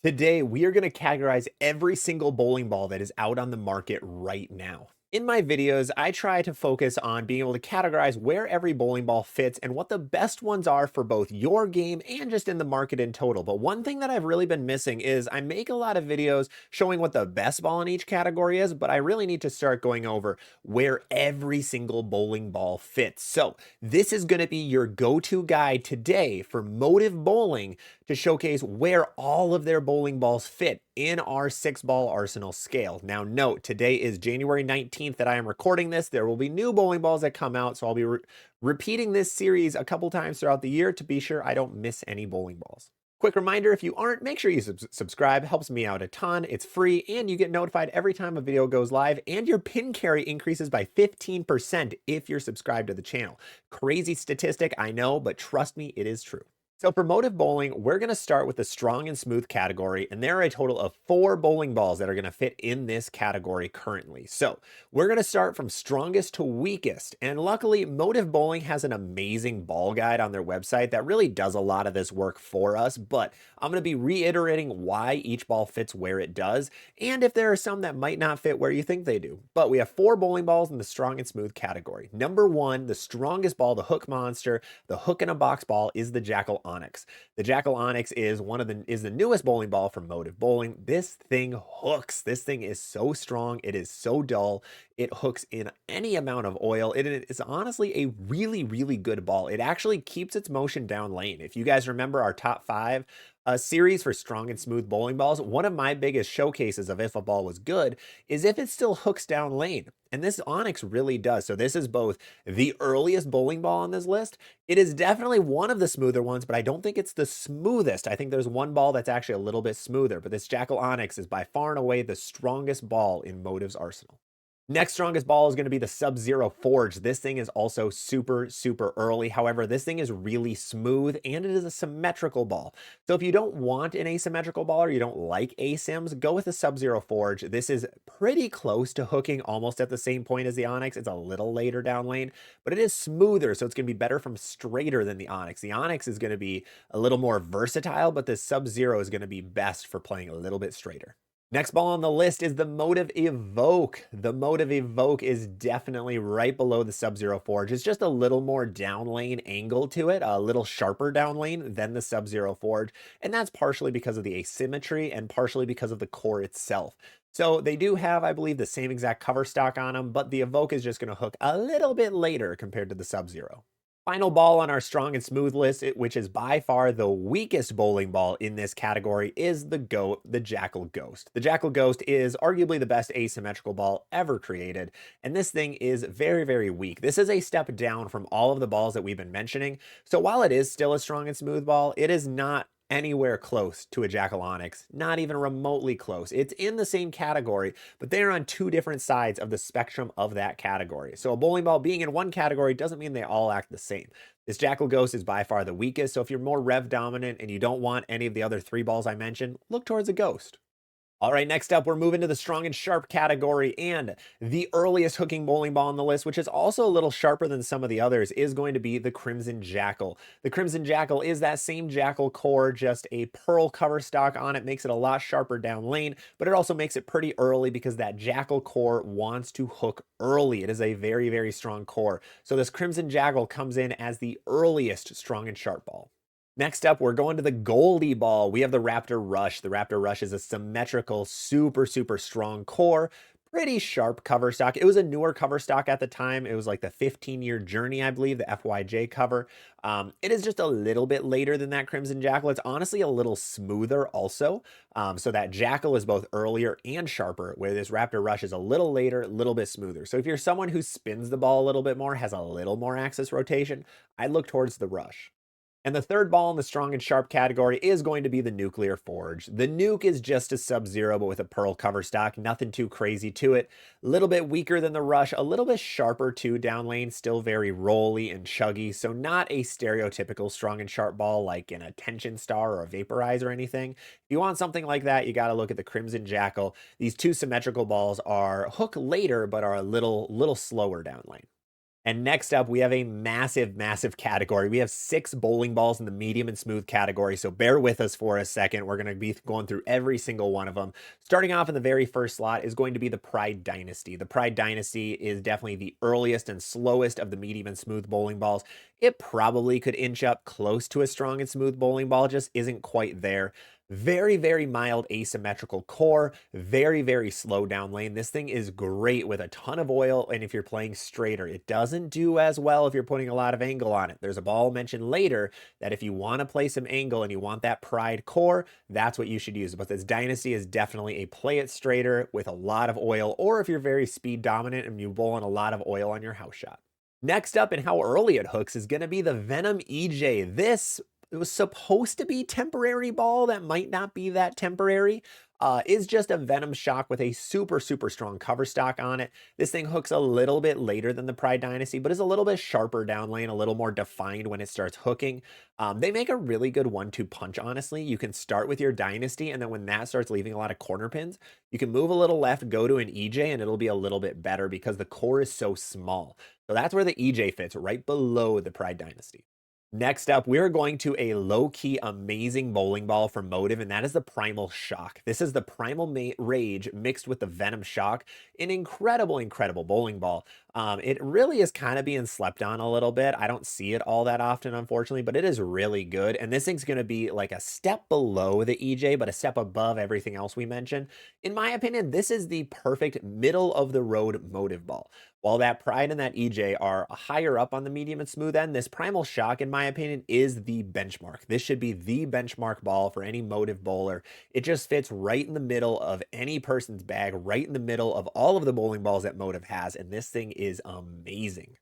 Today, we are going to categorize every single bowling ball that is out on the market right now. In my videos, I try to focus on being able to categorize where every bowling ball fits and what the best ones are for both your game and just in the market in total. But one thing that I've really been missing is I make a lot of videos showing what the best ball in each category is, but I really need to start going over where every single bowling ball fits. So this is going to be your go-to guide today for Motiv Bowling to showcase where all of their bowling balls fit in our 6-ball arsenal scale. Now note, today is January 19th that I am recording this. There will be new bowling balls that come out, so I'll be repeating this series a couple times throughout the year to be sure I don't miss any bowling balls. Quick reminder, if you aren't, make sure you subscribe. Helps me out a ton. It's free, and you get notified every time a video goes live, and your pin carry increases by 15% if you're subscribed to the channel. Crazy statistic, I know, but trust me, it is true. So for Motiv Bowling, we're going to start with the strong and smooth category, and there are a total of 4 bowling balls that are going to fit in this category currently. So we're going to start from strongest to weakest, and luckily Motiv Bowling has an amazing ball guide on their website that really does a lot of this work for us, but I'm going to be reiterating why each ball fits where it does, and if there are some that might not fit where you think they do. But we have 4 bowling balls in the strong and smooth category. Number 1, the strongest ball, the Hook Monster, the hook in a box ball, is the Jackal Onyx. The Jackal Onyx is the newest bowling ball from Motiv Bowling. This thing hooks. This thing is so strong. It is so dull. It hooks in any amount of oil. It is honestly a really, really good ball. It actually keeps its motion down lane. If you guys remember our top 5 series for strong and smooth bowling balls, one of my biggest showcases of if a ball was good is if it still hooks down lane. And this Onyx really does. So this is both the earliest bowling ball on this list. It is definitely one of the smoother ones, but I don't think it's the smoothest. I think there's one ball that's actually a little bit smoother, but this Jackal Onyx is by far and away the strongest ball in Motiv's arsenal. Next strongest ball is going to be the Sub-Zero Forge. This thing is also super, super early. However, this thing is really smooth and it is a symmetrical ball. So if you don't want an asymmetrical ball or you don't like ASIMs, go with the Sub-Zero Forge. This is pretty close to hooking almost at the same point as the Onyx. It's a little later down lane, but it is smoother, so it's going to be better from straighter than the Onyx. The Onyx is going to be a little more versatile, but the Sub-Zero is going to be best for playing a little bit straighter. Next ball on the list is the Motiv Evoke. The Motiv Evoke is definitely right below the Sub-Zero Forge. It's just a little more down lane angle to it, a little sharper down lane than the Sub-Zero Forge, and that's partially because of the asymmetry and partially because of the core itself. So they do have, I believe, the same exact cover stock on them, but the Evoke is just going to hook a little bit later compared to the Sub-Zero. Final ball on our strong and smooth list, which is by far the weakest bowling ball in this category, is the Jackal Ghost. The Jackal Ghost is arguably the best asymmetrical ball ever created, and this thing is very, very weak. This is a step down from all of the balls that we've been mentioning. So while it is still a strong and smooth ball, it is not anywhere close to a Jackal Onyx, not even remotely close. It's in the same category, but they're on 2 different sides of the spectrum of that category. So a bowling ball being in one category doesn't mean they all act the same. This Jackal Ghost is by far the weakest, so if you're more rev dominant and you don't want any of the other 3 balls I mentioned, look towards a Ghost. All right, next up, we're moving to the strong and sharp category, and the earliest hooking bowling ball on the list, which is also a little sharper than some of the others, is going to be the Crimson Jackal. The Crimson Jackal is that same Jackal core, just a pearl cover stock on it, makes it a lot sharper down lane, but it also makes it pretty early because that Jackal core wants to hook early. It is a very, very strong core. So this Crimson Jackal comes in as the earliest strong and sharp ball. Next up, we're going to the Goldie ball. We have the Raptor Rush. The Raptor Rush is a symmetrical, super, super strong core, pretty sharp cover stock. It was a newer cover stock at the time. It was like the 15-year journey, I believe, the FYJ cover. It is just a little bit later than that Crimson Jackal. It's honestly a little smoother also. So that Jackal is both earlier and sharper, where this Raptor Rush is a little later, a little bit smoother. So if you're someone who spins the ball a little bit more, has a little more axis rotation, I'd look towards the Rush. And the third ball in the strong and sharp category is going to be the Nuclear Forge. The Nuke is just a Sub-Zero, but with a pearl cover stock. Nothing too crazy to it. A little bit weaker than the Rush, a little bit sharper too down lane, still very rolly and chuggy. So not a stereotypical strong and sharp ball like an Attention Star or a Vaporize or anything. If you want something like that, you got to look at the Crimson Jackal. These 2 symmetrical balls are hook later, but are a little slower down lane. And next up, we have a massive, massive category. We have 6 bowling balls in the medium and smooth category, so bear with us for a second. We're gonna be going through every single one of them. Starting off in the very first slot is going to be the Pride Dynasty. The Pride Dynasty is definitely the earliest and slowest of the medium and smooth bowling balls. It probably could inch up close to a strong and smooth bowling ball, just isn't quite there. Very, very mild asymmetrical core, very, very slow down lane. This thing is great with a ton of oil, and if you're playing straighter, it doesn't do as well if you're putting a lot of angle on it. There's a ball mentioned later that if you want to play some angle and you want that Pride core, that's what you should use. But this Dynasty is definitely a play it straighter with a lot of oil, or if you're very speed dominant and you bowl on a lot of oil on your house shot. Next up, and how early it hooks, is going to be the Venom EJ. This, it was supposed to be temporary ball that might not be that temporary. Is just a Venom shock with a super, super strong cover stock on it. This thing hooks a little bit later than the Pride Dynasty, but is a little bit sharper down lane, a little more defined when it starts hooking. They make a really good 1-2 punch, honestly. You can start with your Dynasty, and then when that starts leaving a lot of corner pins, you can move a little left, go to an EJ, and it'll be a little bit better because the core is so small. So that's where the EJ fits, right below the Pride Dynasty. Next up, we're going to a low-key amazing bowling ball from Motiv, and that is the Primal Shock. This is the Primal Rage mixed with the Venom Shock. An incredible, incredible bowling ball. It really is kind of being slept on a little bit. I don't see it all that often, unfortunately, but it is really good. And this thing's going to be like a step below the EJ, but a step above everything else we mentioned. In my opinion, this is the perfect middle-of-the-road Motiv ball. While that Pride and that EJ are higher up on the medium and smooth end, this Primal Shock, in my opinion, is the benchmark. This should be the benchmark ball for any Motiv bowler. It just fits right in the middle of any person's bag, right in the middle of all of the bowling balls that Motiv has, and this thing is amazing.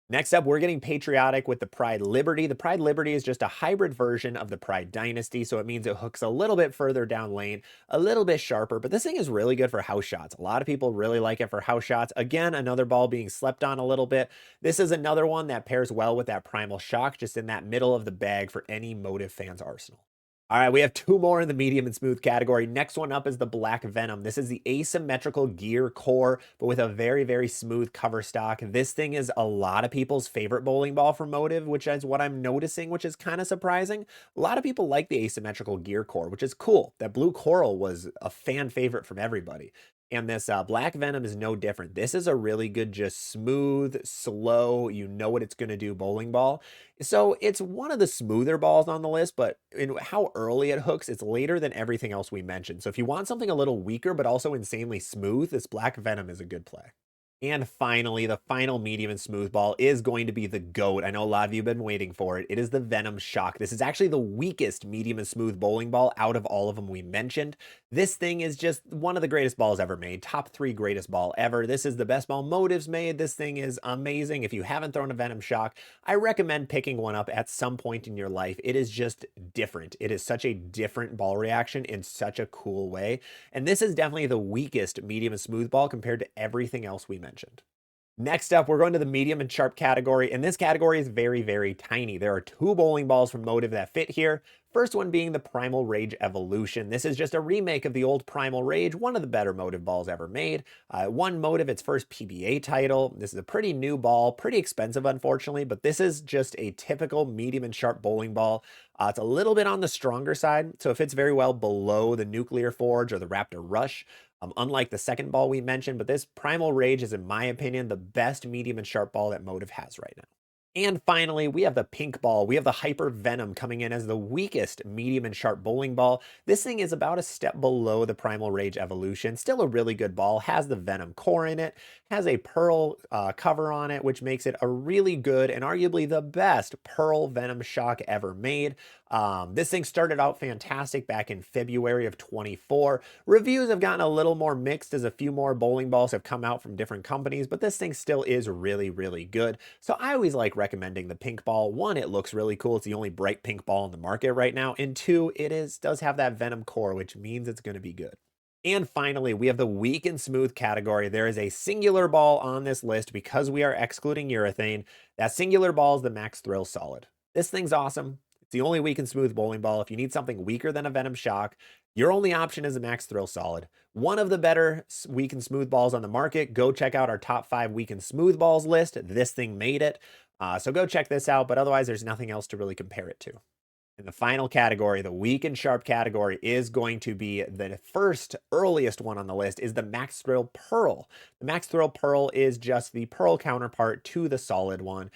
Next up, we're getting patriotic with the Pride Liberty. The Pride Liberty is just a hybrid version of the Pride Dynasty, so it means it hooks a little bit further down lane, a little bit sharper, but this thing is really good for house shots. A lot of people really like it for house shots. Again, another ball being slept on a little bit. This is another one that pairs well with that Primal Shock, just in that middle of the bag for any Motiv fan's arsenal. All right, we have 2 more in the medium and smooth category. Next one up is the Black Venom. This is the asymmetrical gear core, but with a very, very smooth cover stock. This thing is a lot of people's favorite bowling ball from Motiv, which is what I'm noticing, which is kind of surprising. A lot of people like the asymmetrical gear core, which is cool. That blue coral was a fan favorite from everybody. And this Black Venom is no different. This is a really good, just smooth, slow, you know what it's going to do bowling ball. So it's one of the smoother balls on the list, but in how early it hooks, it's later than everything else we mentioned. So if you want something a little weaker, but also insanely smooth, this Black Venom is a good play. And finally, the final medium and smooth ball is going to be the GOAT. I know a lot of you have been waiting for it. It is the Venom Shock. This is actually the weakest medium and smooth bowling ball out of all of them we mentioned. This thing is just one of the greatest balls ever made. Top 3 greatest ball ever. This is the best ball Motiv's made. This thing is amazing. If you haven't thrown a Venom Shock, I recommend picking one up at some point in your life. It is just different. It is such a different ball reaction in such a cool way. And this is definitely the weakest medium and smooth ball compared to everything else we mentioned. Next up, we're going to the medium and sharp category, and this category is very, very tiny. There are 2 bowling balls from Motiv that fit here. First one being the Primal Rage Evolution. This is just a remake of the old Primal Rage, one of the better Motiv balls ever made. Won Motiv its first PBA title. This is a pretty new ball, pretty expensive, unfortunately, but this is just a typical medium and sharp bowling ball. It's a little bit on the stronger side, so it fits very well below the Nuclear Forge or the Raptor Rush. Unlike the second ball we mentioned, but this Primal Rage is, in my opinion, the best medium and sharp ball that Motiv has right now. And finally, we have the pink ball. We have the Hyper Venom coming in as the weakest medium and sharp bowling ball. This thing is about a step below the Primal Rage Evolution. Still a really good ball. Has the Venom core in it. Has a pearl cover on it, which makes it a really good and arguably the best pearl Venom shock ever made. This thing started out fantastic back in February of 24. Reviews have gotten a little more mixed as a few more bowling balls have come out from different companies, but this thing still is really, really good. So I always like recommending the pink ball. 1, it looks really cool. It's the only bright pink ball in the market right now. And 2, does have that Venom core, which means it's going to be good. And finally, we have the weak and smooth category. There is a singular ball on this list because we are excluding urethane. That singular ball is the Max Thrill Solid. This thing's awesome. It's the only weak and smooth bowling ball. If you need something weaker than a Venom Shock, your only option is a Max Thrill Solid. One of the better weak and smooth balls on the market. Go check out our top 5 weak and smooth balls list. This thing made it. So go check this out, but otherwise there's nothing else to really compare it to. And the final category, the weak and sharp category, is going to be the first earliest one on the list is the Max Thrill Pearl. The Max Thrill Pearl is just the Pearl counterpart to the solid one.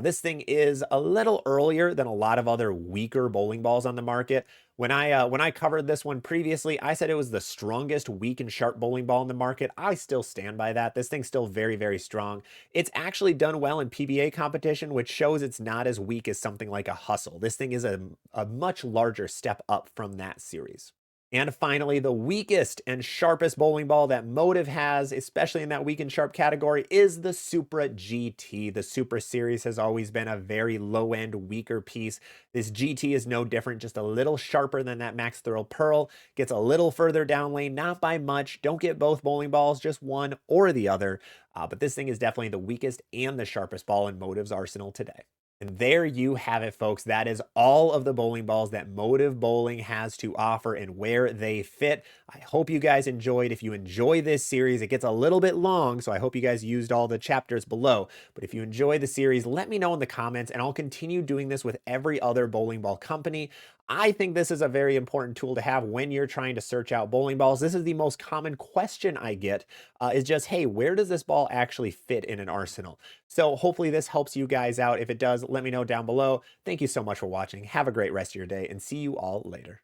This thing is a little earlier than a lot of other weaker bowling balls on the market. When I covered this one previously, I said it was the strongest weak and sharp bowling ball in the market. I still stand by that. This thing's still very, very strong. It's actually done well in PBA competition, which shows it's not as weak as something like a Hustle. This thing is a much larger step up from that series. And finally, the weakest and sharpest bowling ball that Motiv has, especially in that weak and sharp category, is the Supra GT. The Supra series has always been a very low-end, weaker piece. This GT is no different, just a little sharper than that Max Thrill Pearl. Gets a little further down lane, not by much. Don't get both bowling balls, just one or the other. But this thing is definitely the weakest and the sharpest ball in Motiv's arsenal today. And there you have it, folks. That is all of the bowling balls that Motiv Bowling has to offer and where they fit. I hope you guys enjoyed. If you enjoy this series, it gets a little bit long, so I hope you guys used all the chapters below. But if you enjoy the series, let me know in the comments, and I'll continue doing this with every other bowling ball company. I think this is a very important tool to have when you're trying to search out bowling balls. This is the most common question I get is just, hey, where does this ball actually fit in an arsenal? So hopefully this helps you guys out. If it does, let me know down below. Thank you so much for watching. Have a great rest of your day and see you all later.